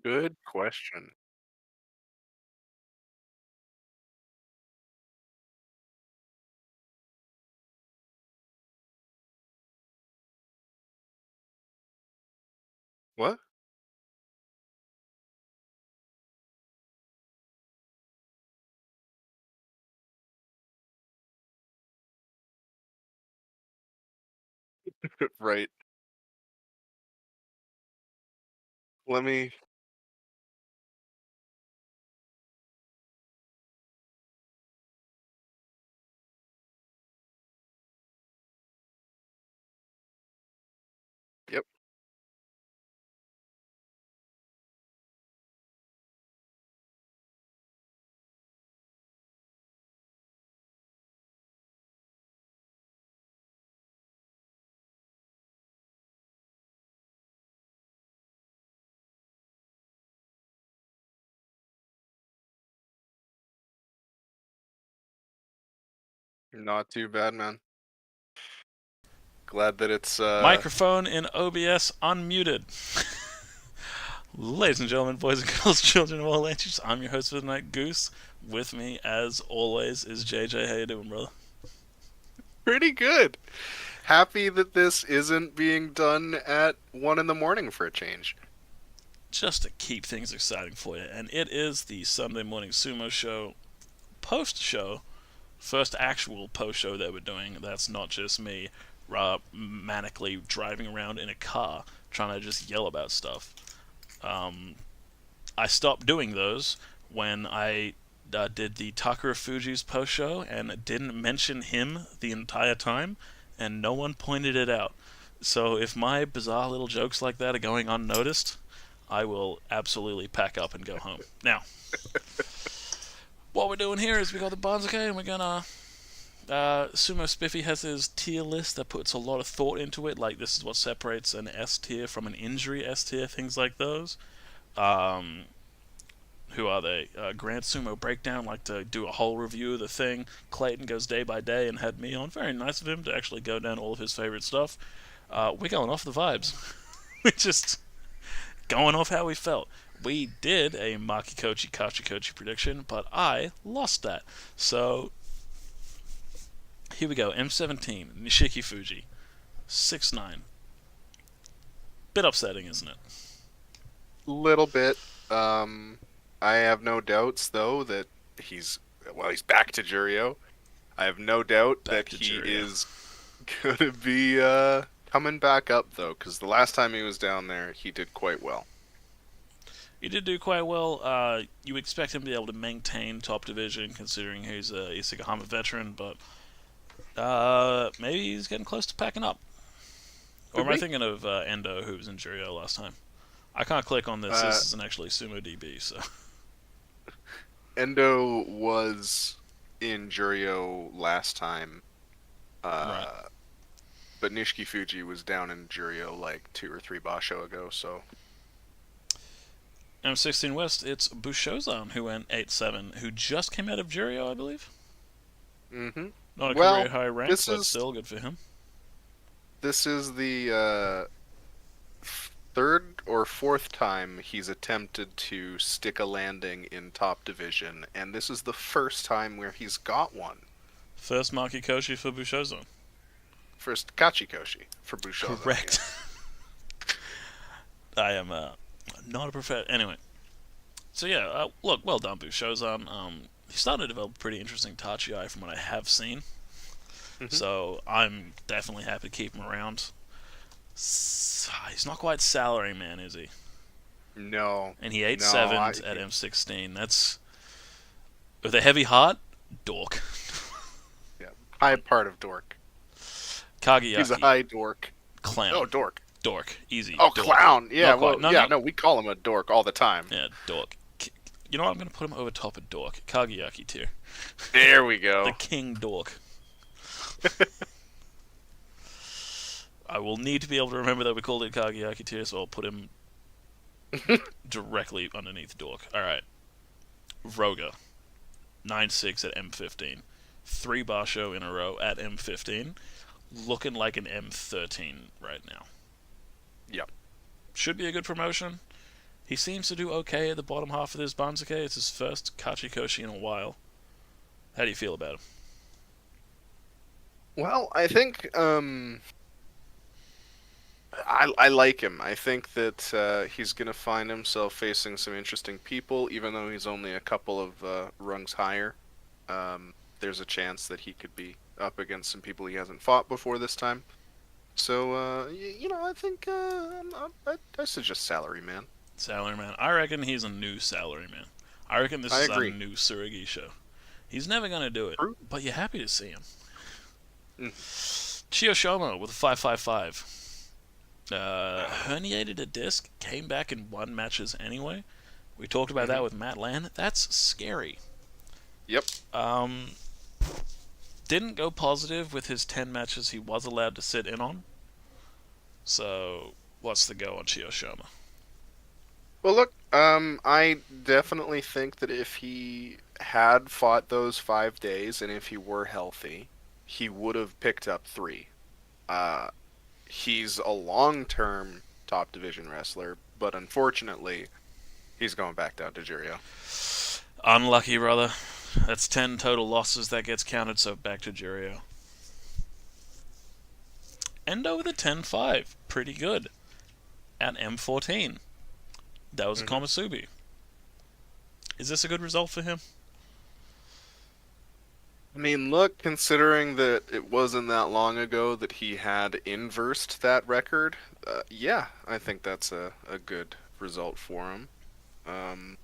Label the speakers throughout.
Speaker 1: Good question. What? Right. Let me. Yep. Not too bad, man. Glad that it's
Speaker 2: Microphone in OBS unmuted. Ladies and gentlemen, boys and girls, children of all ages, I'm your host for the night, Goose. With me, as always, is JJ. How you doing, brother?
Speaker 1: pretty good. Happy that this isn't being done at 1 in the morning for a change.
Speaker 2: Just to keep things exciting for you, and it is the Sunday morning sumo show post-show, first actual post-show that we're doing. That's not just me manically driving around in a car trying to just yell about stuff. Um, I stopped doing those when I did the Takara Fuji's post show and didn't mention him the entire time, and no one pointed it out. So if my bizarre little jokes like that are going unnoticed, I will absolutely pack up and go home. Now, what we're doing here is we got the Banzuke and we're gonna. Sumo Spiffy has his tier list that puts a lot of thought into it, like this is what separates an S tier from an injury S tier, things like those. Um, who are they? Grand Sumo Breakdown like to do a whole review of the thing. Clayton goes day by day and had me on. Very nice of him to actually go down all of his favorite stuff. We're going off the vibes. We're just going off how we felt. We did a Makikochi Kachikochi prediction, but I lost that. So here we go. M17, Nishiki Fuji, 6'9". Bit upsetting, isn't it?
Speaker 1: Little bit. I have no doubts though that he's he's back to Jurio. I have no doubt
Speaker 2: Back
Speaker 1: that
Speaker 2: to
Speaker 1: he
Speaker 2: Jiria.
Speaker 1: is gonna be coming back up though, because the last time he was down there, he did quite well.
Speaker 2: He did do quite well. You expect him to be able to maintain top division, considering he's a Isagahama veteran, but maybe he's getting close to packing up. Or
Speaker 1: Could
Speaker 2: am I
Speaker 1: be.
Speaker 2: thinking of Endo, who was in Jurio last time? I can't click on this.
Speaker 1: Uh,
Speaker 2: This isn't actually Sumo DB, so
Speaker 1: Endo was in Jurio last time,
Speaker 2: right.
Speaker 1: uh, but Nishiki Fuji was down in Jurio like 2 or 3 basho ago. So
Speaker 2: M16 West, it's Bushozan who went 8-7, who just came out of Jurio, I believe.
Speaker 1: hmm
Speaker 2: Not a career
Speaker 1: well,
Speaker 2: high rank,
Speaker 1: this
Speaker 2: but
Speaker 1: is
Speaker 2: still good for him.
Speaker 1: this is the third or fourth time he's attempted to stick a landing in top division, and this is the first time where he's got one.
Speaker 2: First Maki Koshi for Bushozan.
Speaker 1: First Kachikoshi for Bushozan,
Speaker 2: Correct.
Speaker 1: yes.
Speaker 2: I am not a professional. Anyway, so yeah, look, well done, Bushozan. He's starting to develop a pretty interesting Tachi from what I have seen.
Speaker 1: hmm
Speaker 2: So I'm definitely happy to keep him around. He's not quite salary man, is he?
Speaker 1: No,
Speaker 2: And he ate
Speaker 1: no,
Speaker 2: seven at M16. That's with a heavy heart. Dork.
Speaker 1: yeah, high part of dork. He's a
Speaker 2: Kageyaki.
Speaker 1: high dork. Oh,
Speaker 2: Clown.
Speaker 1: dork.
Speaker 2: Dork. Easy.
Speaker 1: Oh,
Speaker 2: Dork.
Speaker 1: clown. Yeah,
Speaker 2: Not quite.
Speaker 1: well,
Speaker 2: No,
Speaker 1: yeah,
Speaker 2: no.
Speaker 1: no, we call him a dork all the time.
Speaker 2: Yeah, dork. You know what? I'm going to put him over top of dork. Kageyaki tier.
Speaker 1: There we
Speaker 2: The
Speaker 1: go.
Speaker 2: king dork. I will need to be able to remember that we called it Kageyaki tier, so I'll put him directly underneath dork. Alright. Roga. 9-6 at M15. 3 Basho in a row at M15. Looking like an M13 right now.
Speaker 1: Yep.
Speaker 2: Should be a good promotion. He seems to do okay at the bottom half of this Banzuke. It's his first Kachikoshi in a while. How do you feel about him?
Speaker 1: Well, I think I like him. I think that he's gonna find himself facing some interesting people, even though he's only a couple of rungs higher. There's a chance that he could be up against some people he hasn't fought before this time. So, I think I suggest Salaryman.
Speaker 2: Salaryman. I reckon he's a new Salaryman. I reckon this
Speaker 1: I
Speaker 2: is a
Speaker 1: agree.
Speaker 2: new Tsurugi show. He's never going to do it,
Speaker 1: True.
Speaker 2: but you're happy to see him.
Speaker 1: Mm.
Speaker 2: Chiyoshoma with a 555. Herniated a disc, came back and won matches anyway. We talked about that
Speaker 1: Hmm.
Speaker 2: with Matt Lan. That's scary.
Speaker 1: Yep.
Speaker 2: Um, didn't go positive with his 10 matches he was allowed to sit in on. So, what's the go on Chiyoshoma?
Speaker 1: Well, look, I definitely think that if he had fought those 5 days and if he were healthy, he would have picked up three. Uh, he's a long-term top division wrestler, but unfortunately, he's going back down to Jirio.
Speaker 2: Unlucky, brother. That's 10 total losses that gets counted, so back to Jirio. Endo with a 10-5. Pretty good. At M14. That was a
Speaker 1: Hmm.
Speaker 2: Komusubi. Is this a good result for him?
Speaker 1: I mean, look, considering that it wasn't that long ago that he had inversed that record, yeah, I think that's a good result for him. Um,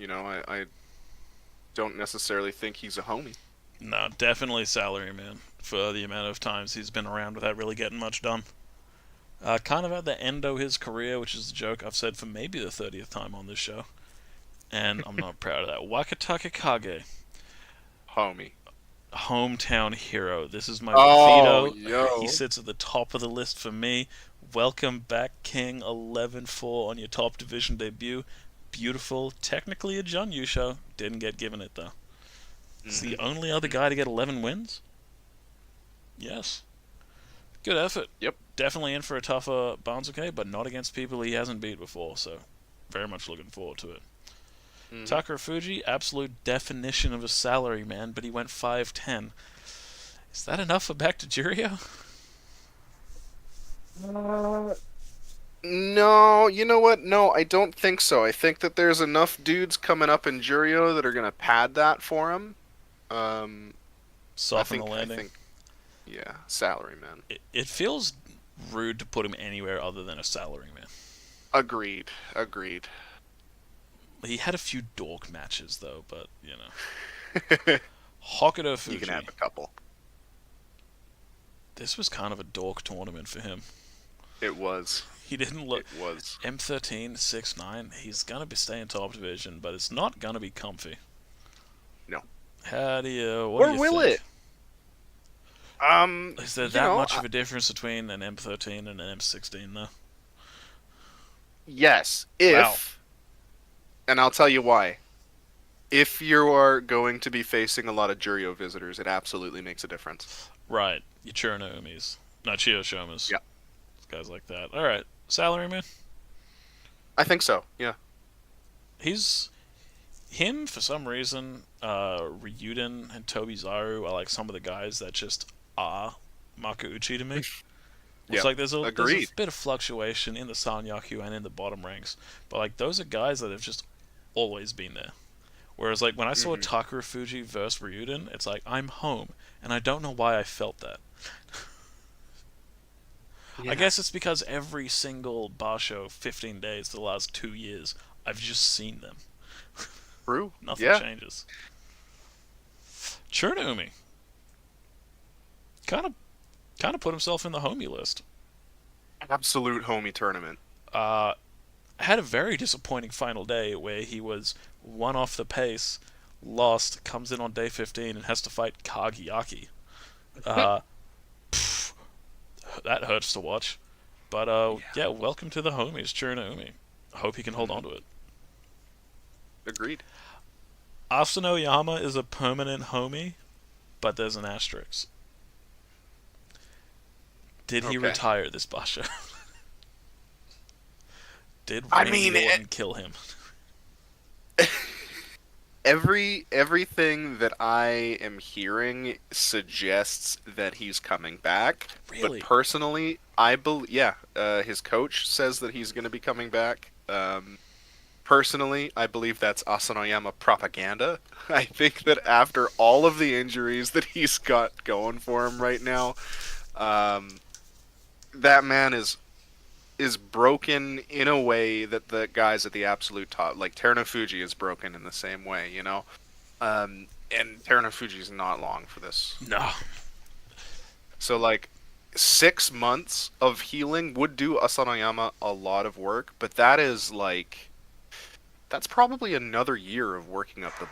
Speaker 1: I don't necessarily think he's a homie.
Speaker 2: No, definitely salary, man, for the amount of times he's been around without really getting much done. Kind of at the end of his career, which is a joke I've said for maybe the 30th time on this show, and I'm not proud of that. Wakataka Kage,
Speaker 1: Homie.
Speaker 2: hometown hero. This is my
Speaker 1: Oh,
Speaker 2: veto. He
Speaker 1: yo.
Speaker 2: sits at the top of the list for me. Welcome back, King. 11-4 on your top division debut. Beautiful. Technically a Junyu show. Didn't get given it, though. He's the
Speaker 1: Hmm.
Speaker 2: only other guy to get 11 wins? Yes. Good effort.
Speaker 1: Yep.
Speaker 2: Definitely in for a tougher Banzuke, but not against people he hasn't beat before, so very much looking forward to it.
Speaker 1: Hmm.
Speaker 2: Takara Fuji, absolute definition of a salary man, but he went 5-10. Is that enough for back to Jirio?
Speaker 1: No, you know what? No, I don't think so. I think that there's enough dudes coming up in Jurio that are gonna pad that for him. Um, I
Speaker 2: Soften the
Speaker 1: think, I
Speaker 2: landing.
Speaker 1: think, yeah, salary man.
Speaker 2: It feels rude to put him anywhere other than a salary man.
Speaker 1: Agreed. Agreed.
Speaker 2: He had a few dork matches though, but you know.
Speaker 1: You
Speaker 2: Hokuto
Speaker 1: can
Speaker 2: Fuji.
Speaker 1: have a couple.
Speaker 2: This was kind of a dork tournament for him.
Speaker 1: It was.
Speaker 2: He didn't look
Speaker 1: It was.
Speaker 2: M13 6-9. He's gonna be staying top division, but it's not gonna be comfy.
Speaker 1: No.
Speaker 2: How do you? What do
Speaker 1: Or
Speaker 2: you
Speaker 1: will
Speaker 2: think?
Speaker 1: it?
Speaker 2: Is there
Speaker 1: You
Speaker 2: that
Speaker 1: know,
Speaker 2: much of a difference between an M13 and an M16 though?
Speaker 1: yes,
Speaker 2: Wow.
Speaker 1: if, and I'll tell you why. If you are going to be facing a lot of Jurio visitors, it absolutely makes a difference.
Speaker 2: Right. Your Chernomis. Not Chiyoshomas.
Speaker 1: Yeah,
Speaker 2: Guys like that. Alright. Salaryman.
Speaker 1: I think so. Yeah.
Speaker 2: He's him for some reason, Ryuden and Toby Zaru are like some of the guys that just are Makauchi to me. It's
Speaker 1: Yeah.
Speaker 2: like there's a
Speaker 1: Agreed.
Speaker 2: bit of fluctuation in the Sanyaku and in the bottom ranks, but like those are guys that have just always been there. Whereas like when I saw
Speaker 1: Hmm.
Speaker 2: Takara Fuji versus Ryuden, it's like I'm home, and I don't know why I felt that. I
Speaker 1: Yeah.
Speaker 2: guess it's because every single Basho 15 days the last 2 years, I've just seen them.
Speaker 1: True.
Speaker 2: Nothing
Speaker 1: Yeah.
Speaker 2: changes. Churnumi kind of put himself in the homie list.
Speaker 1: Absolute homie tournament.
Speaker 2: Uh, had a very disappointing final day where he was one off the pace, lost, comes in on day 15 and has to fight Kagiaki. Uh, pff, that hurts to watch. But
Speaker 1: Yeah.
Speaker 2: yeah, welcome to the homies, Churnumi. I hope he can hold
Speaker 1: Hmm.
Speaker 2: on to it.
Speaker 1: Agreed.
Speaker 2: Asano Yama is a permanent homie, but there's an asterisk. Did he
Speaker 1: Okay.
Speaker 2: retire this Basha? Did
Speaker 1: I
Speaker 2: Randy
Speaker 1: mean,
Speaker 2: Orton kill him?
Speaker 1: everything that I am hearing suggests that he's coming back. But
Speaker 2: Really?
Speaker 1: personally, I believe, yeah, his coach says that he's going to be coming back. Personally, I believe that's Asanoyama propaganda. I think that after all of the injuries that he's got going for him right now, um, that man is broken in a way that the guys at the absolute top, like Terunofuji, is broken in the same way. And Terunofuji's not long for this.
Speaker 2: No.
Speaker 1: So like 6 months of healing would do Asanoyama a lot of work, but that's probably another year of working up the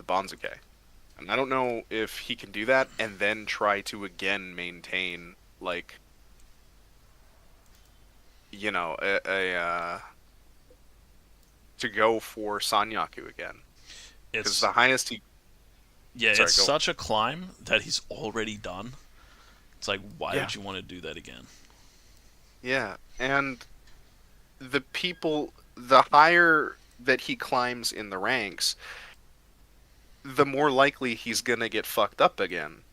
Speaker 1: Banzuke. And I don't know if he can do that and then try to again maintain like to go for Sanyaku again because
Speaker 2: It's
Speaker 1: the highest he.
Speaker 2: yeah,
Speaker 1: Sorry,
Speaker 2: it's
Speaker 1: go.
Speaker 2: such a climb that he's already done. It's like, why
Speaker 1: Yeah,
Speaker 2: would you want to do that again?
Speaker 1: yeah, and the higher that he climbs in the ranks, the more likely he's gonna get fucked up again.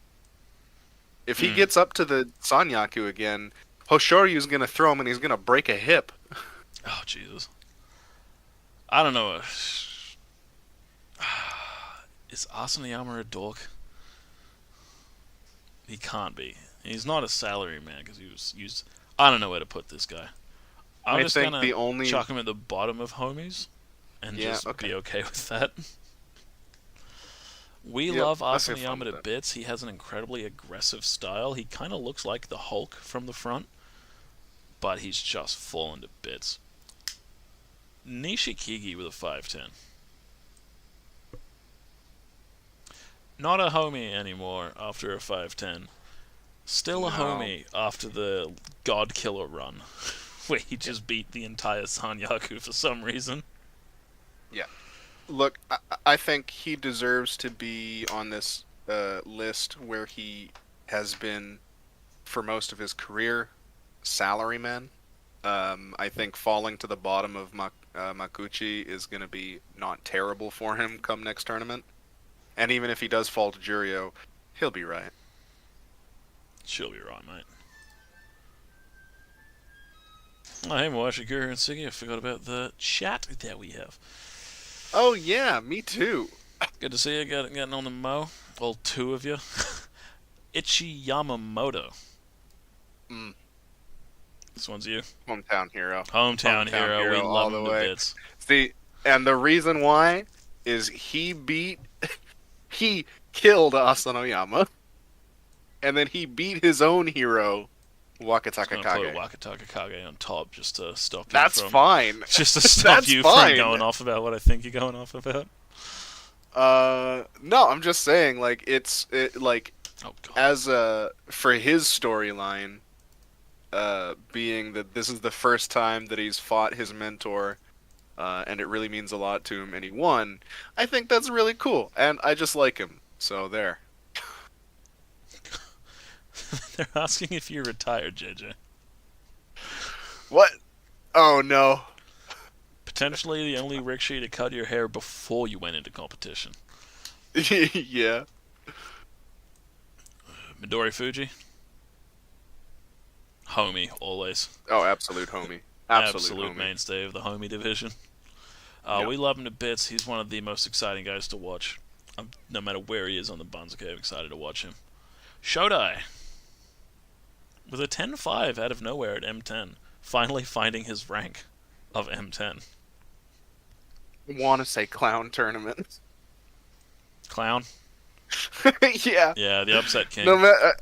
Speaker 1: If he
Speaker 2: Mm.
Speaker 1: gets up to the Sanyaku again, Hoshoryu's gonna throw him and he's gonna break a hip.
Speaker 2: Oh Jesus. I don't know. Is Asanayama a dork? He can't be. He's not a salary man because he was used. I don't know where to put this guy. I'm
Speaker 1: I
Speaker 2: just
Speaker 1: think
Speaker 2: gonna
Speaker 1: the only.
Speaker 2: chuck him at the bottom of homies and
Speaker 1: Yeah,
Speaker 2: just
Speaker 1: okay.
Speaker 2: be okay with that. We
Speaker 1: Yep,
Speaker 2: love
Speaker 1: I feel fine
Speaker 2: Asanayama
Speaker 1: with
Speaker 2: to
Speaker 1: that.
Speaker 2: bits. He has an incredibly aggressive style. He kind of looks like the Hulk from the front, but he's just fallen to bits. Nishikigi with a 5'10". Not a homie anymore after a 5'10". Still a
Speaker 1: No.
Speaker 2: homie after the God Killer run, where he
Speaker 1: Yeah.
Speaker 2: just beat the entire Sanyaku for some reason.
Speaker 1: Yeah. Look, I think he deserves to be on this list where he has been for most of his career salaryman. I think falling to the bottom of Makuchi is going to be not terrible for him come next tournament. And even if he does fall to Jurio, he'll be right.
Speaker 2: She'll be right, mate. Oh, hey, Mwashikuru and Siggy, I forgot about the chat that we have.
Speaker 1: Oh yeah, me too.
Speaker 2: Good to see you getting on the mo. All two of you. Ichi Yamamoto.
Speaker 1: Mm,
Speaker 2: This one's you.
Speaker 1: hometown hero.
Speaker 2: Hometown
Speaker 1: Hometown
Speaker 2: hero. We
Speaker 1: hero
Speaker 2: love
Speaker 1: all the
Speaker 2: him to
Speaker 1: way.
Speaker 2: bits.
Speaker 1: See, and the reason why is he killed Asanoyama, and then he beat his own hero,
Speaker 2: Just
Speaker 1: Wakataka
Speaker 2: gonna put
Speaker 1: Kage.
Speaker 2: Wakataka Kage on top just to stop you
Speaker 1: That's
Speaker 2: from
Speaker 1: fine.
Speaker 2: just to stop
Speaker 1: That's
Speaker 2: you from
Speaker 1: fine.
Speaker 2: going off about what I think you're going off about.
Speaker 1: No, I'm just saying, like like
Speaker 2: Oh god.
Speaker 1: as for his storyline, being that this is the first time that he's fought his mentor, and it really means a lot to him, and he won. I think that's really cool, and I just like him. So there.
Speaker 2: They're asking if you're retired, JJ.
Speaker 1: What? Oh no.
Speaker 2: Potentially the only rickshaw to cut your hair before you went into competition.
Speaker 1: Yeah.
Speaker 2: Midori Fuji. Homie, always.
Speaker 1: Oh, absolute homie. Absolute
Speaker 2: Absolute
Speaker 1: homie.
Speaker 2: mainstay of the homie division.
Speaker 1: Yep.
Speaker 2: We love him to bits. He's one of the most exciting guys to watch. No matter where he is on the Banzuke, I'm excited to watch him. Shodai, with a 10-5 out of nowhere at M10, finally finding his rank of M10.
Speaker 1: Want to say clown tournament?
Speaker 2: Clown?
Speaker 1: Yeah.
Speaker 2: Yeah, the upset king.
Speaker 1: No matter.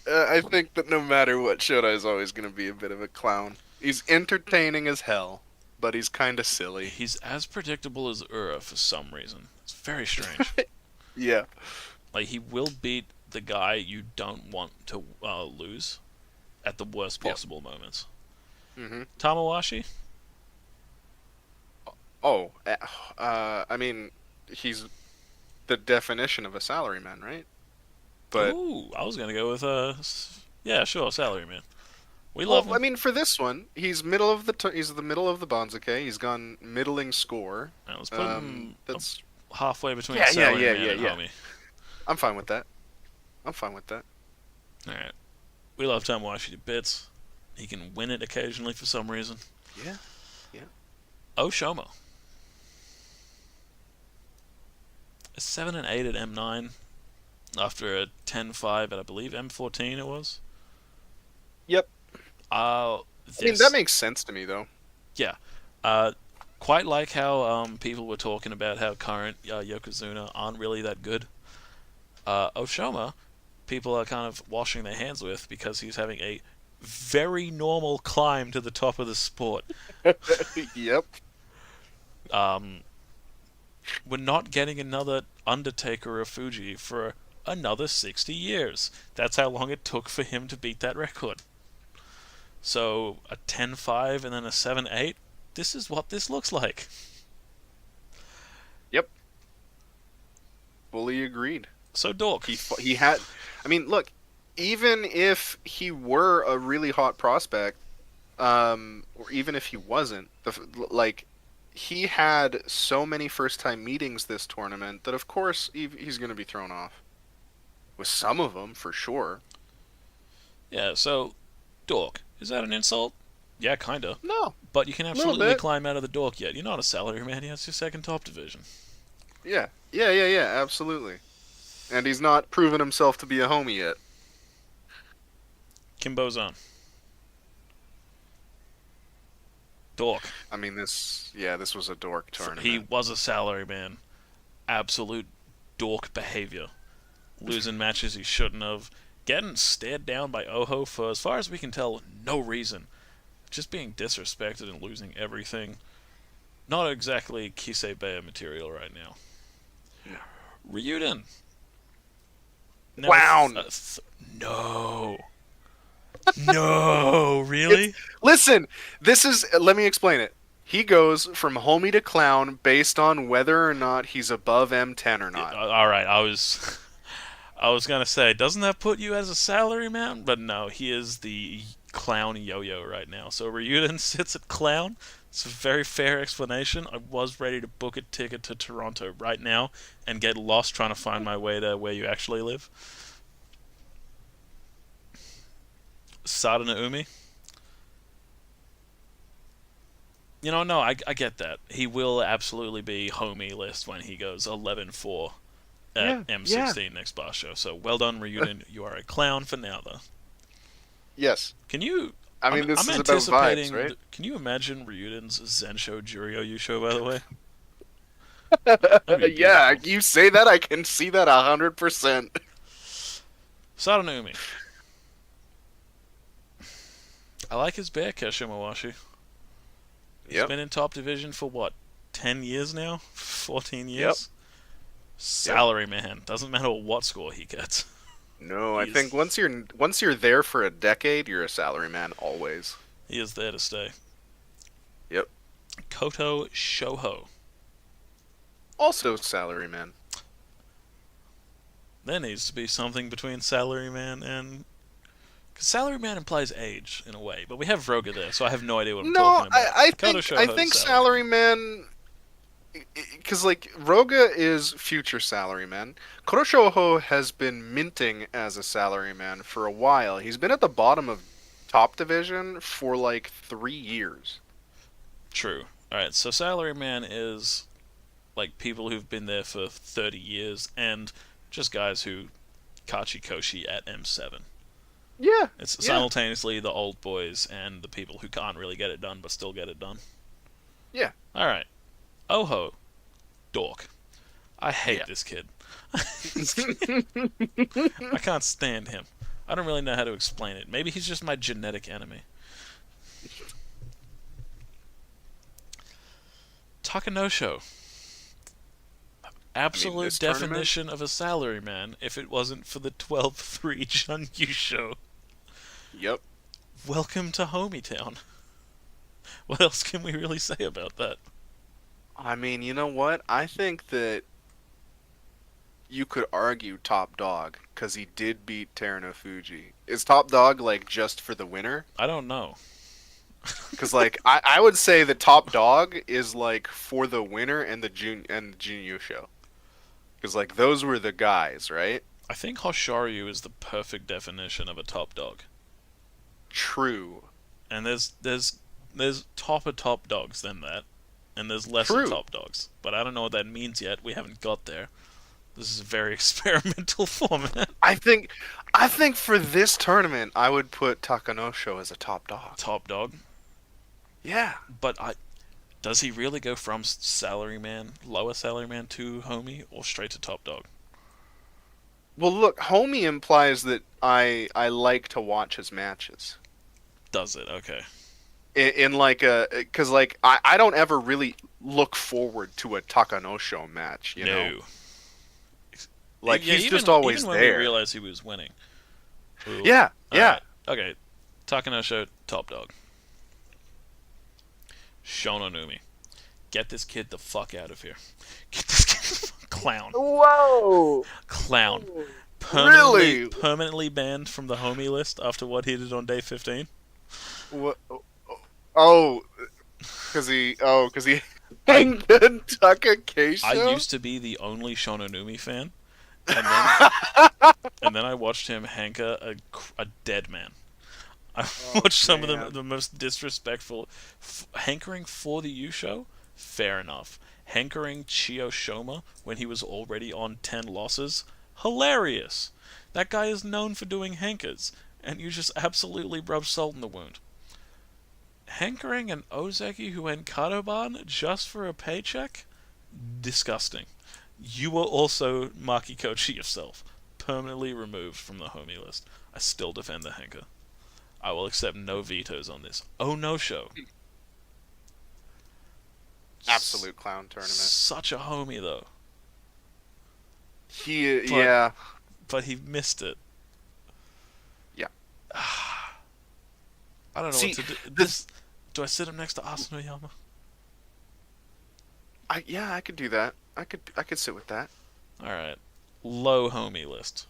Speaker 1: I think that no matter what, Shodai is always going to be a bit of a clown. He's entertaining as hell, but he's kind of silly.
Speaker 2: He's as predictable as Ura for some reason. It's very strange.
Speaker 1: Yeah.
Speaker 2: Like, he will beat the guy you don't want to lose at the worst
Speaker 1: Yep.
Speaker 2: possible moments.
Speaker 1: Mhm.
Speaker 2: Tamawashi?
Speaker 1: Oh, I mean, he's the definition of a salaryman, right? But
Speaker 2: Ooh, I was gonna go with yeah, sure, Salaryman. We love
Speaker 1: Well, I
Speaker 2: him.
Speaker 1: mean, for this one, he's the middle of the Banzuke. He's gone middling score.
Speaker 2: Now, let's put him
Speaker 1: That's
Speaker 2: halfway between
Speaker 1: yeah, yeah,
Speaker 2: salary
Speaker 1: yeah,
Speaker 2: man
Speaker 1: yeah,
Speaker 2: and
Speaker 1: yeah.
Speaker 2: homie.
Speaker 1: I'm fine with that. I'm fine with that.
Speaker 2: All right. We love Tamawashi to bits. He can win it occasionally for some reason.
Speaker 1: Yeah, yeah.
Speaker 2: Oshomo. A 7 and 8 at M9 after a 10-5 at I believe M14 it was.
Speaker 1: Yep.
Speaker 2: Uh
Speaker 1: I mean, that
Speaker 2: this
Speaker 1: makes sense to me, though.
Speaker 2: yeah. Uh quite like how people were talking about how current Yokozuna aren't really that good. Oshoma, people are kind of washing their hands with because he's having a very normal climb to the top of the sport.
Speaker 1: Yep.
Speaker 2: Um, we're not getting another Undertaker or Fuji for another 60 years. That's how long it took for him to beat that record. So a 10-5 and then a 7-8. This is what this looks like.
Speaker 1: Yep. Fully agreed.
Speaker 2: So Dork.
Speaker 1: He had. I mean, look. Even if he were a really hot prospect, or even if he wasn't, like he had so many first time meetings this tournament that of course he's going to be thrown off with some of them for sure.
Speaker 2: Yeah, so Dork. Is that an insult? Yeah, kinda.
Speaker 1: No,
Speaker 2: But you can
Speaker 1: a little
Speaker 2: absolutely
Speaker 1: bit.
Speaker 2: climb out of the Dork yet. You're not a salary man. That's your second top division.
Speaker 1: Yeah, yeah, yeah, yeah, absolutely. And he's not proven himself to be a homie yet.
Speaker 2: Kimbo's on. Dork.
Speaker 1: I mean, this was a dork
Speaker 2: He
Speaker 1: tournament.
Speaker 2: was a salary man. Absolute dork behavior. Losing matches he shouldn't have. Getting stared down by Oho for, as far as we can tell, no reason. Just being disrespected and losing everything. Not exactly Kisei material right now. Ryuden. Now,
Speaker 1: Clown.
Speaker 2: no. No, really?
Speaker 1: Listen, this is. Let me explain it. He goes from homie to clown based on whether or not he's above M10 or not.
Speaker 2: All right, I was gonna say, doesn't that put you as a salary man? But no, he is the clown yo-yo right now. So Ryuden sits at clown. It's a very fair explanation. I was ready to book a ticket to Toronto right now and get lost trying to find my way to where you actually live. Sada Naumi. No, I get that. He will absolutely be homie list when he goes 11-4 at
Speaker 1: Yeah, yeah.
Speaker 2: M16 next Basho. So well done, Ryuden. You are a clown for now, though.
Speaker 1: Yes.
Speaker 2: Can you?
Speaker 1: I mean,
Speaker 2: I'm
Speaker 1: this is about vibes,
Speaker 2: anticipating.
Speaker 1: right?
Speaker 2: Can you imagine Ryuden's Zensho Juryo show? By the way, that'd be
Speaker 1: Yeah,
Speaker 2: beautiful.
Speaker 1: you say that, I can see that 100%.
Speaker 2: Sadanumi. I like his bear Keshimawashi. He's
Speaker 1: Yep,
Speaker 2: been in top division for what, 10 years now? 14
Speaker 1: yep,
Speaker 2: years?
Speaker 1: yep.
Speaker 2: Salary man. Doesn't matter what score he gets.
Speaker 1: No, I
Speaker 2: He
Speaker 1: think
Speaker 2: is,
Speaker 1: once you're there for a decade, you're a salaryman always.
Speaker 2: he is there to stay.
Speaker 1: Yep.
Speaker 2: Koto Shoho.
Speaker 1: Also salaryman.
Speaker 2: There needs to be something between salary man and. Because salary man implies age, in a way. But we have Vroga there, so I have no idea what I'm
Speaker 1: No,
Speaker 2: talking about.
Speaker 1: I
Speaker 2: Koto
Speaker 1: think I
Speaker 2: Shoho is
Speaker 1: think
Speaker 2: salary man.
Speaker 1: salaryman, because like Roga is future salaryman. Kuroshoho has been minting as a salaryman for a while. He's been at the bottom of top division for like 3 years.
Speaker 2: True. Alright, so salaryman is like people who've been there for 30 years and just guys who Kachi Koshi at M7.
Speaker 1: Yeah,
Speaker 2: It's
Speaker 1: yeah,
Speaker 2: simultaneously the old boys and the people who can't really get it done but still get it done.
Speaker 1: yeah.
Speaker 2: Alright. Oho. Dork. I hate
Speaker 1: Yeah.
Speaker 2: this kid. I can't stand him. I don't really know how to explain it. Maybe he's just my genetic enemy. Takanosho.
Speaker 1: I mean,
Speaker 2: Absolute
Speaker 1: this tournament.
Speaker 2: definition of a salaryman if it wasn't for the 12-3 Chun-Yu show.
Speaker 1: Yep.
Speaker 2: Welcome to Hometown. What else can we really say about that?
Speaker 1: I mean, you know what? I think that you could argue top dog because he did beat Terunofuji. Is top dog like just for the winner?
Speaker 2: I don't know.
Speaker 1: Because like I would say the top dog is like for the winner and the Jun show. Because like those were the guys, right?
Speaker 2: I think Hoshoryu is the perfect definition of a top dog.
Speaker 1: True.
Speaker 2: And there's topper top dogs than that, and there's lesser
Speaker 1: True.
Speaker 2: top dogs. But I don't know what that means yet. We haven't got there. This is a very experimental format.
Speaker 1: I think I think for this tournament I would put Takanosho as a top dog.
Speaker 2: Top dog.
Speaker 1: Yeah.
Speaker 2: But does he really go from salaryman, lower salaryman to homie, or straight to top dog?
Speaker 1: Well, look, homie implies that I like to watch his matches.
Speaker 2: Does it? Okay.
Speaker 1: In like a because like I don't ever really look forward to a Takanosho match, you know?
Speaker 2: No.
Speaker 1: Like
Speaker 2: Yeah,
Speaker 1: he's just always
Speaker 2: even when
Speaker 1: there.
Speaker 2: we realized he was winning. Ooh.
Speaker 1: Yeah, yeah.
Speaker 2: Alright. Okay. Takanosho, top dog. Shononumi. Get this kid the fuck out of here. Get this kid clown.
Speaker 1: Whoa!
Speaker 2: Clown.
Speaker 1: Really?
Speaker 2: Permanently banned from the homie list after what he did on day 15.
Speaker 1: What? Oh, because he
Speaker 2: I
Speaker 1: hanged the Takakeisho?
Speaker 2: I used to be the only Shononumi fan, and then I watched him hanker a dead man. I
Speaker 1: Oh,
Speaker 2: watched some of
Speaker 1: man.
Speaker 2: the most disrespectful hankering for the U show. Fair enough. Hankering Chio Shoma when he was already on 10 losses. Hilarious. That guy is known for doing hankers, and you just absolutely rub salt in the wound. Hankering an Ozeki who went Kadoban just for a paycheck? Disgusting. You were also Maki Kochi yourself, permanently removed from the homie list. I still defend the hanker. I will accept no vetoes on this. Oh no show.
Speaker 1: Absolute clown tournament.
Speaker 2: Such a homie though. But,
Speaker 1: Yeah.
Speaker 2: But he missed it.
Speaker 1: Yeah.
Speaker 2: I don't know
Speaker 1: See,
Speaker 2: what to do.
Speaker 1: this
Speaker 2: Do I sit him next to Asanoyama?
Speaker 1: I could do that. I could sit with that.
Speaker 2: Alright. Low homie list.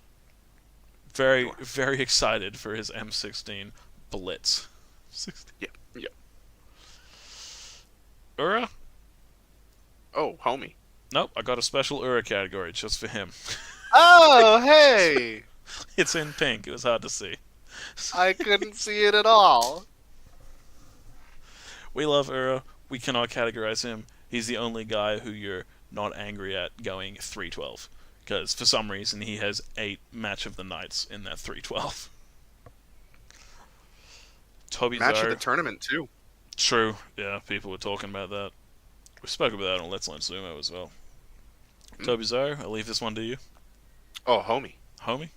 Speaker 2: Very,
Speaker 1: Sure.
Speaker 2: very excited for his M16 Blitz. 16.
Speaker 1: Yeah. Yeah.
Speaker 2: Ura?
Speaker 1: Oh, homie.
Speaker 2: Nope, I got a special Ura category just for him.
Speaker 1: Oh, hey!
Speaker 2: It's in pink. It was hard to see.
Speaker 1: I couldn't see it at all.
Speaker 2: We love Ura. We cannot categorize him. He's the only guy who you're not angry at going 312. Because for some reason he has 8 match of the nights in that 312. Toby
Speaker 1: Match of
Speaker 2: Zar.
Speaker 1: the tournament too.
Speaker 2: True. Yeah, people were talking about that. We spoke about that on Let's Learn Sumo as well. Toby Zar, I'll leave this one to you.
Speaker 1: Oh, homie.
Speaker 2: Homie?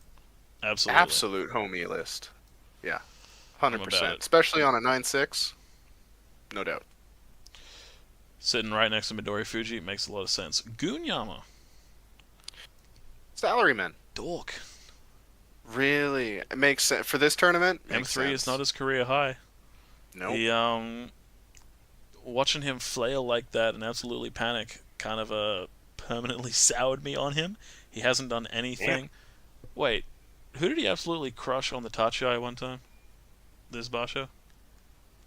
Speaker 2: Absolutely.
Speaker 1: Absolute homie list. Yeah.
Speaker 2: I'm about
Speaker 1: 100%.
Speaker 2: it.
Speaker 1: Especially on a 9-6. No doubt.
Speaker 2: Sitting right next to Midori Fuji makes a lot of sense. Gunyama.
Speaker 1: Salaryman.
Speaker 2: Dork.
Speaker 1: Really? It makes sense. For this tournament? Makes
Speaker 2: M3 is
Speaker 1: sense.
Speaker 2: not his career high.
Speaker 1: Nope.
Speaker 2: He, watching him flail like that and absolutely panic kind of permanently soured me on him. He hasn't done anything. Wait, who did he absolutely crush on the Tachiai one time? This Basho?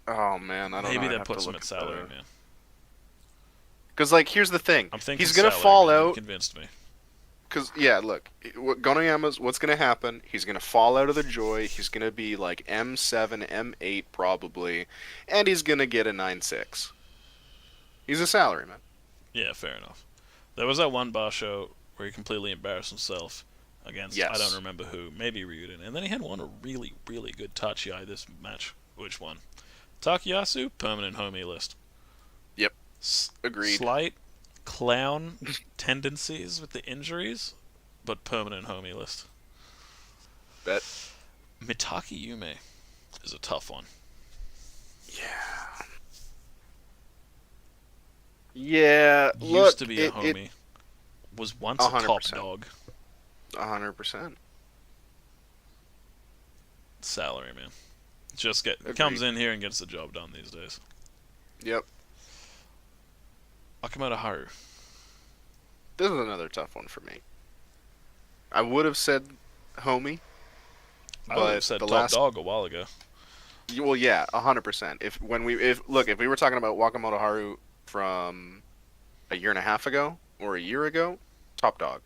Speaker 1: Oh, man. I don't know.
Speaker 2: Maybe
Speaker 1: I'd
Speaker 2: that
Speaker 1: have
Speaker 2: puts
Speaker 1: to
Speaker 2: him
Speaker 1: look
Speaker 2: at salary, man.
Speaker 1: Because, like, here's the thing.
Speaker 2: I'm thinking
Speaker 1: He's going to
Speaker 2: salary,
Speaker 1: fall
Speaker 2: man. You
Speaker 1: out.
Speaker 2: convinced me.
Speaker 1: Because, yeah, look. What's going to happen? He's going to fall out of the joy. He's going to be, like, M7, M8, probably. And he's going to get a 9-6. He's a salaryman.
Speaker 2: Yeah, fair enough. There was that one Basho where he completely embarrassed himself against,
Speaker 1: Yes.
Speaker 2: I don't remember who, maybe Ryuden. And then he had one really, really good Tachiai this match. Which one? Takayasu, permanent homie list.
Speaker 1: Yep. Agreed.
Speaker 2: Slight clown tendencies with the injuries, but permanent homie list.
Speaker 1: Bet.
Speaker 2: Mitaki Yume is a tough one.
Speaker 1: Yeah. Yeah.
Speaker 2: Used
Speaker 1: Look,
Speaker 2: to be a homie. Was once a top
Speaker 1: 100%.
Speaker 2: dog.
Speaker 1: 100%.
Speaker 2: Salary, man. Just
Speaker 1: Agreed.
Speaker 2: comes in here and gets the job done these days.
Speaker 1: Yep.
Speaker 2: Akamoto Haru.
Speaker 1: This is another tough one for me. I would have said homie,
Speaker 2: I would have
Speaker 1: but
Speaker 2: said
Speaker 1: the
Speaker 2: top
Speaker 1: last,
Speaker 2: dog a while ago.
Speaker 1: well, yeah, 100%. If we were talking about Wakamoto Haru from a year and a half ago or a year ago, top dog.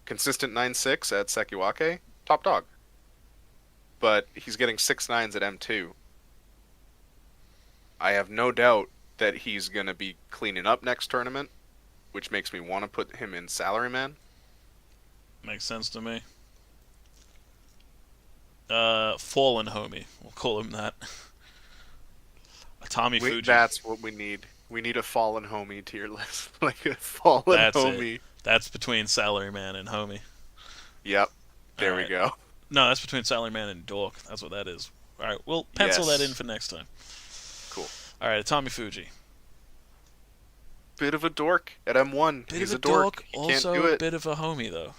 Speaker 1: Consistent 9-6 at Sekiwake, top dog. But he's getting 6-9s at M2. I have no doubt that he's going to be cleaning up next tournament, which makes me want to put him in Salaryman.
Speaker 2: Makes sense to me. Fallen homie. We'll call him that. Tommy Fuji.
Speaker 1: That's what we need. We need a fallen homie tier list. Like a fallen
Speaker 2: That's it.
Speaker 1: homie.
Speaker 2: That's between Salaryman and homie.
Speaker 1: Yep.
Speaker 2: All
Speaker 1: There we
Speaker 2: right.
Speaker 1: go.
Speaker 2: No, that's between Salaryman and dork. That's what that is. All right. We'll pencil that in
Speaker 1: Yes.
Speaker 2: for next time.
Speaker 1: Cool.
Speaker 2: All right. Tommy Fuji.
Speaker 1: Bit of a dork at M1.
Speaker 2: Bit
Speaker 1: He's
Speaker 2: of
Speaker 1: a
Speaker 2: a
Speaker 1: dork.
Speaker 2: dork.
Speaker 1: He can't
Speaker 2: Also
Speaker 1: do
Speaker 2: a
Speaker 1: it.
Speaker 2: bit of a homie though.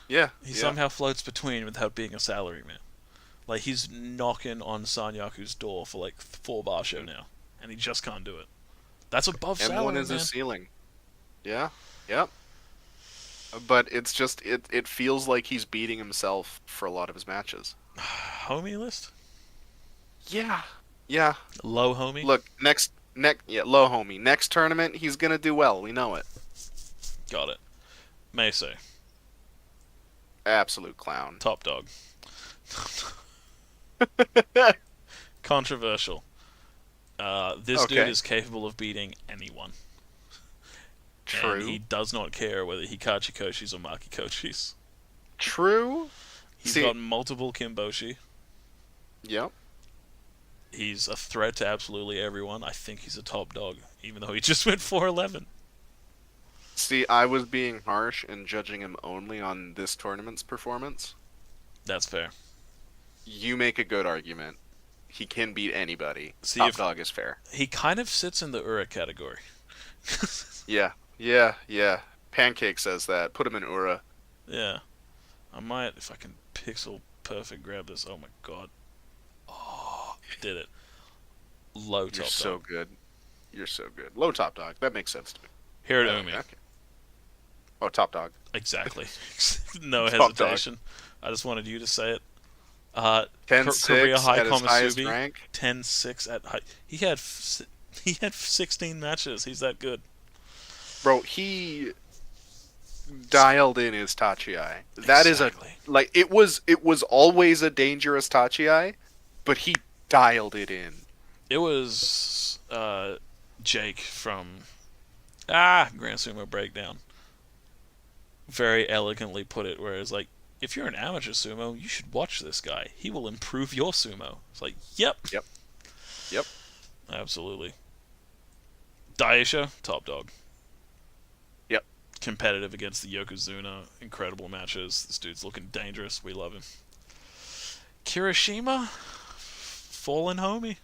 Speaker 1: Yeah.
Speaker 2: He
Speaker 1: Yeah.
Speaker 2: somehow floats between without being a Salaryman. Like he's knocking on Sanyaku's door for like 4 Basho now, and he just can't do it. That's above
Speaker 1: M1 is a
Speaker 2: Salaryman.
Speaker 1: ceiling. Yeah. Yep. But it's just it feels like he's beating himself for a lot of his matches.
Speaker 2: Homie list.
Speaker 1: Yeah. Yeah.
Speaker 2: Low homie.
Speaker 1: Look, yeah, low homie. Next tournament he's going to do well. We know it.
Speaker 2: Got it. Meisei.
Speaker 1: Absolute clown.
Speaker 2: Top dog. Controversial. This dude
Speaker 1: Okay.
Speaker 2: is capable of beating anyone. And he
Speaker 1: True.
Speaker 2: does not care whether he Kachikoshis or Makikoshis.
Speaker 1: True.
Speaker 2: He's
Speaker 1: See,
Speaker 2: got multiple Kimboshi.
Speaker 1: yep.
Speaker 2: He's a threat to absolutely everyone. I think he's a top dog, even though he just went 4-11.
Speaker 1: See, I was being harsh and judging him only on this tournament's performance.
Speaker 2: That's fair.
Speaker 1: You make a good argument. He can beat anybody.
Speaker 2: See,
Speaker 1: Top
Speaker 2: if
Speaker 1: dog is fair.
Speaker 2: he kind of sits in the Ura category.
Speaker 1: Yeah. Yeah. Yeah. Pancake says that. Put him in Ura.
Speaker 2: Yeah. I might, if I can pixel perfect grab this. Oh my god. Oh, did it. Low
Speaker 1: You're
Speaker 2: top
Speaker 1: so
Speaker 2: dog.
Speaker 1: good. You're so good. Low top dog. That makes sense to me.
Speaker 2: Hiromi.
Speaker 1: Okay. Oh, top dog.
Speaker 2: Exactly. No
Speaker 1: Top dog.
Speaker 2: hesitation. I just wanted you to say it.
Speaker 1: 10-6
Speaker 2: Korea High
Speaker 1: at his highest
Speaker 2: Komusubi,
Speaker 1: rank.
Speaker 2: 10-6 at high. He had 16 matches. He's that good.
Speaker 1: Bro, he dialed in his Tachi. That is
Speaker 2: Exactly.
Speaker 1: like it was always a dangerous Tachi, but he dialed it in.
Speaker 2: It was Jake from Grand Sumo Breakdown. Very elegantly put it, where it's like, if you're an amateur sumo, you should watch this guy. He will improve your sumo. It's like, yep.
Speaker 1: Yep. Yep.
Speaker 2: Absolutely. Daisha, top dog.
Speaker 1: Yep.
Speaker 2: Competitive against the Yokozuna. Incredible matches. This dude's looking dangerous. We love him. Kirishima, fallen homie.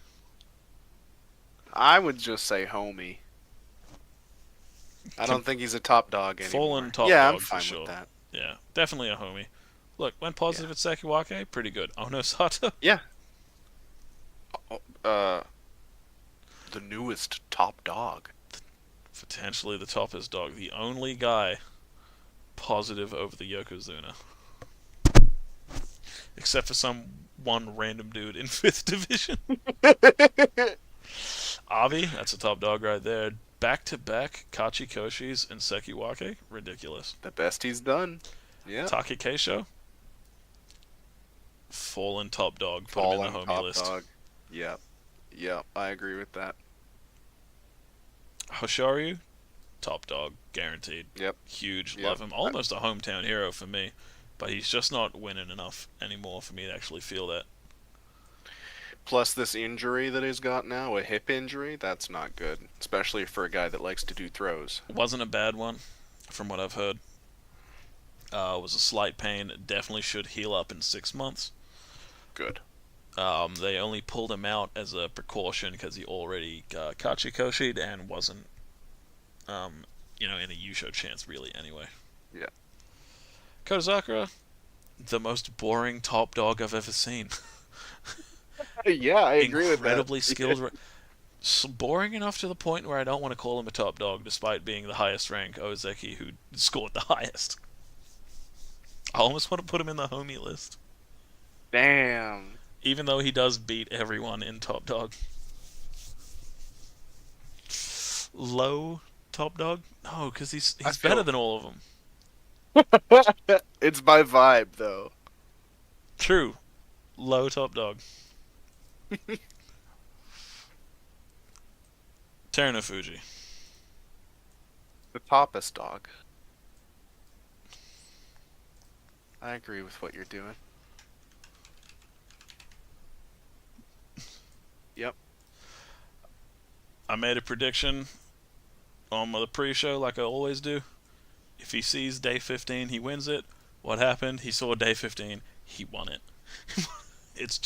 Speaker 1: I would just say homie. I don't think he's a top dog anymore.
Speaker 2: Fallen top
Speaker 1: yeah,
Speaker 2: dog
Speaker 1: I'm
Speaker 2: for
Speaker 1: fine
Speaker 2: sure.
Speaker 1: with that.
Speaker 2: Yeah, definitely a homie. Look, went positive at Sekiwake, pretty good. Onosato,
Speaker 1: Yeah. Oh, the newest top dog.
Speaker 2: potentially the toppest dog. The only guy positive over the Yokozuna. Except for some one random dude in 5th division. Avi, that's a top dog right there. Back-to-back Kachikoshis and Sekiwake, ridiculous.
Speaker 1: The best he's done. Yeah.
Speaker 2: Take Keisho, fallen top dog. Put him
Speaker 1: Fallen
Speaker 2: in the homie
Speaker 1: top
Speaker 2: list.
Speaker 1: dog. Yep. Yep, I agree with that.
Speaker 2: Hoshoryu, top dog, guaranteed.
Speaker 1: Yep.
Speaker 2: Huge,
Speaker 1: Yep.
Speaker 2: love him. Almost a hometown hero for me, but he's just not winning enough anymore for me to actually feel that.
Speaker 1: Plus this injury that he's got now, a hip injury, that's not good. Especially for a guy that likes to do throws.
Speaker 2: Wasn't a bad one, from what I've heard. Was a slight pain. Definitely should heal up in 6 months.
Speaker 1: Good.
Speaker 2: They only pulled him out as a precaution because he already Kachikoshi'd and wasn't, in a Yusho chance really anyway.
Speaker 1: Yeah.
Speaker 2: Kodazakura, the most boring top dog I've ever seen.
Speaker 1: Yeah, I agree with that.
Speaker 2: Incredibly skilled. Boring enough to the point where I don't want to call him a top dog, despite being the highest rank Ozeki who scored the highest. I almost want to put him in the homie list,
Speaker 1: Damn.
Speaker 2: even though he does beat everyone in Top Dog. Low Top Dog? No, because
Speaker 1: I
Speaker 2: he's better
Speaker 1: feel
Speaker 2: than all of them.
Speaker 1: it's my vibe though.
Speaker 2: True, low Top Dog. Terunofuji.
Speaker 1: The toppest dog. I agree with what you're doing. Yep.
Speaker 2: I made a prediction on the pre-show, like I always do. If he sees day 15, he wins it. What happened? He saw day 15, he won it. It's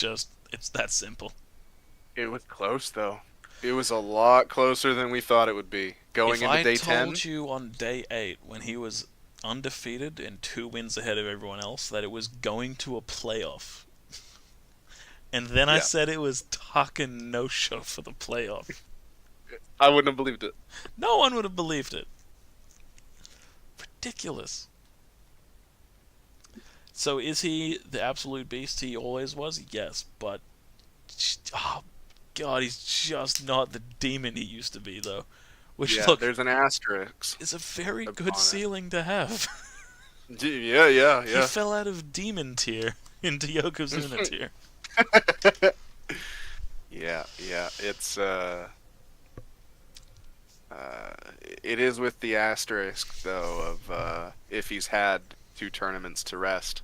Speaker 2: that simple.
Speaker 1: It was close though. It was a lot closer than we thought it would be. Going
Speaker 2: If
Speaker 1: into
Speaker 2: I
Speaker 1: day 10,
Speaker 2: told you on day 8, when he was undefeated and 2 wins ahead of everyone else, that it was going to a playoff, and then I
Speaker 1: yeah,
Speaker 2: said it was Taka no show for the playoff,
Speaker 1: I wouldn't have believed it.
Speaker 2: no one would have believed it. Ridiculous. So is he the absolute beast he always was? Yes, but oh god, he's just not the demon he used to be, though. Which,
Speaker 1: Yeah,
Speaker 2: look,
Speaker 1: there's an asterisk
Speaker 2: is a very good
Speaker 1: on
Speaker 2: ceiling to have.
Speaker 1: it. Yeah, yeah,
Speaker 2: He
Speaker 1: yeah.
Speaker 2: fell out of demon tier into Yokozuna tier.
Speaker 1: Yeah, yeah. Uh, it is with the asterisk though of if he's had 2 tournaments to rest,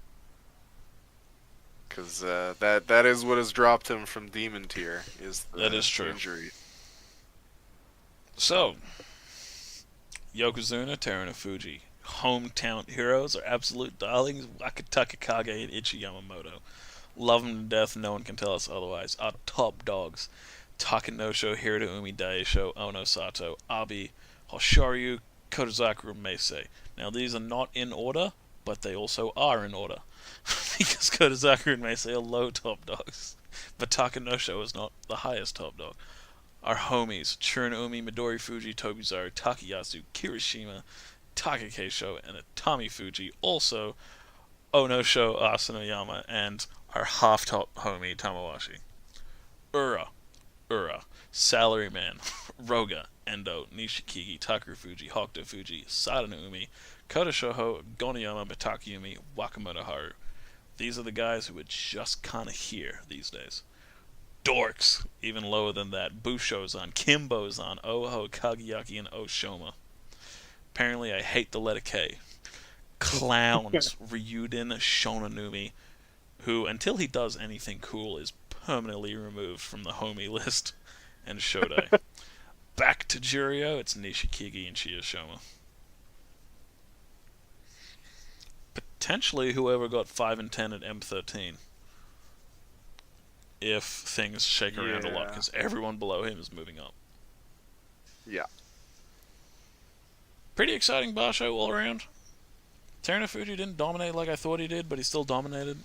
Speaker 1: because that is what has dropped him from demon tier is
Speaker 2: That
Speaker 1: the
Speaker 2: is true.
Speaker 1: injury.
Speaker 2: So, Yokozuna, Terunofuji. Hometown heroes are absolute darlings. Wakataka Kage and Ichi Yamamoto. Love them to death, no one can tell us otherwise. Our top dogs. Takanosho, Hiroto Daisho, Ono Sato, Abi, Hoshoryu, Kotozaku, Meisei. Now these are not in order, but they also are in order. Because Kotozaku and Meisei are low top dogs. But Takanosho is not the highest top dog. Our homies, Churinoumi, Midori Fuji, Tobizaru, Takayasu, Kirishima, Takakeisho, and Atami Fuji. Also, Onosho, Asanoyama, and our half-top homie, Tamawashi. Ura, Salaryman, Roga, Endo, Nishikigi, Takeru Fuji, Hokuto Fuji, Sadanoumi, Kodoshoho, Goniyama, Batakayumi, Wakamoto Haru. These are the guys who are just kind of here these days. Dorks, even lower than that. Bushozan, Kimbozan, Oho, Kageyaki, and Oshoma. Apparently, I hate the letter K. Clowns, Ryuden Shonanumi, who, until he does anything cool, is permanently removed from the homie list, and Shodai. Back to Juryo, it's Nishikigi and Chiyoshoma. Potentially whoever got 5 and 10 at M13, if things shake around a lot, because everyone below him is moving up.
Speaker 1: Yeah.
Speaker 2: Pretty exciting Basho all around. Terunofuji didn't dominate like I thought he did, but he still dominated.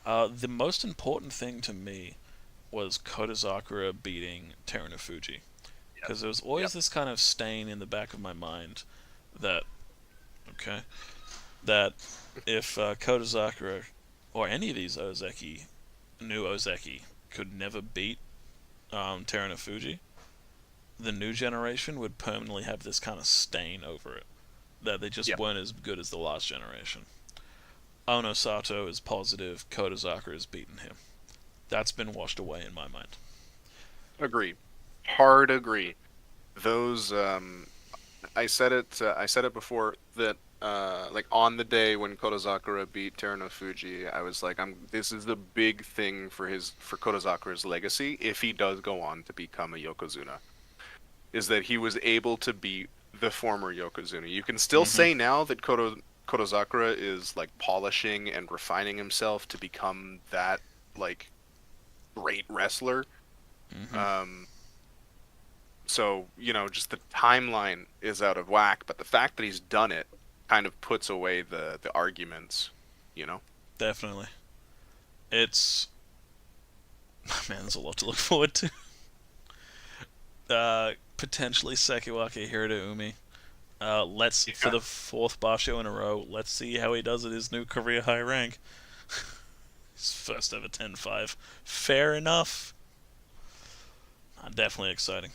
Speaker 2: The most important thing to me was Kotozakura beating Terunofuji. Because there was always this kind of stain in the back of my mind that, okay, that if Kotozakura or any of these Ozeki, new Ozeki, could never beat Terunofuji, the new generation would permanently have this kind of stain over it. That they just weren't as good as the last generation. Ono Sato is positive, Kotozakura has beaten him. That's been washed away in my mind.
Speaker 1: Agree. Hard agree. Those I said it. I said it before that. Like on the day when Kotozakura beat Terunofuji, I was like, This is the big thing for Kotozakura's legacy if he does go on to become a Yokozuna. Is that he was able to beat the former Yokozuna. You can still say now that Kotozakura is like polishing and refining himself to become that like great wrestler. So, just the timeline is out of whack, but the fact that he's done it kind of puts away the arguments.
Speaker 2: Definitely. It's... Man, there's a lot to look forward to. Potentially Sekiwake Hiroto Umi. Let's for
Speaker 1: Yeah.
Speaker 2: the fourth Basho in a row. Let's see how he does at his new career high rank. His first ever 10-5. Fair enough. Definitely exciting.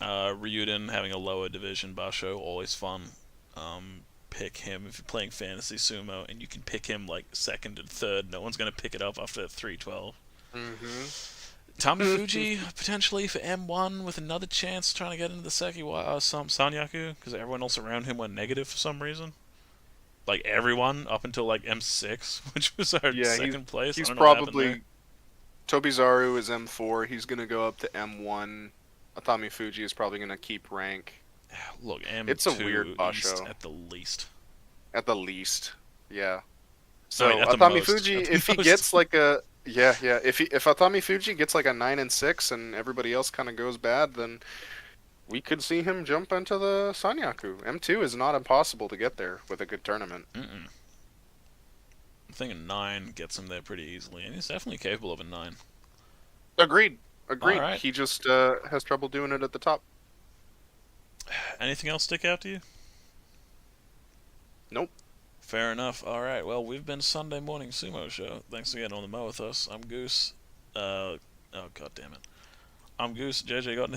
Speaker 2: Ryuden having a lower division Basho, always fun. Pick him if you're playing fantasy sumo, and you can pick him like second and third. No one's gonna pick it up after 312.
Speaker 1: Mm-hmm.
Speaker 2: Tamifuji potentially for M1 with another chance trying to get into the Sanyaku because everyone else around him went negative for some reason. Like everyone up until like M6, which was our
Speaker 1: Yeah,
Speaker 2: second place. I
Speaker 1: he's
Speaker 2: don't know what happened there.
Speaker 1: probably Tobizaru is M4. He's gonna go up to M1. Atami Fuji is probably gonna keep rank.
Speaker 2: Look,
Speaker 1: It's a weird
Speaker 2: M2 East
Speaker 1: basho
Speaker 2: at the least.
Speaker 1: at the least. Yeah.
Speaker 2: I mean,
Speaker 1: So
Speaker 2: at the
Speaker 1: Atami
Speaker 2: most.
Speaker 1: Fuji,
Speaker 2: At
Speaker 1: if
Speaker 2: the
Speaker 1: he
Speaker 2: most.
Speaker 1: gets like a yeah, if Atami Fuji gets like a 9 and 6, and everybody else kind of goes bad, then we could see him jump into the Sanyaku. M2 is not impossible to get there with a good tournament.
Speaker 2: Mm-mm. I think a 9 gets him there pretty easily, and he's definitely capable of a 9.
Speaker 1: Agreed.
Speaker 2: All
Speaker 1: Agreed.
Speaker 2: right.
Speaker 1: He just has trouble doing it at the top.
Speaker 2: Anything else stick out to you?
Speaker 1: Nope.
Speaker 2: Fair enough. All right. Well, we've been Sunday Morning Sumo Show. Thanks for getting on the mo with us. I'm Goose. Oh, god damn it. I'm Goose. JJ got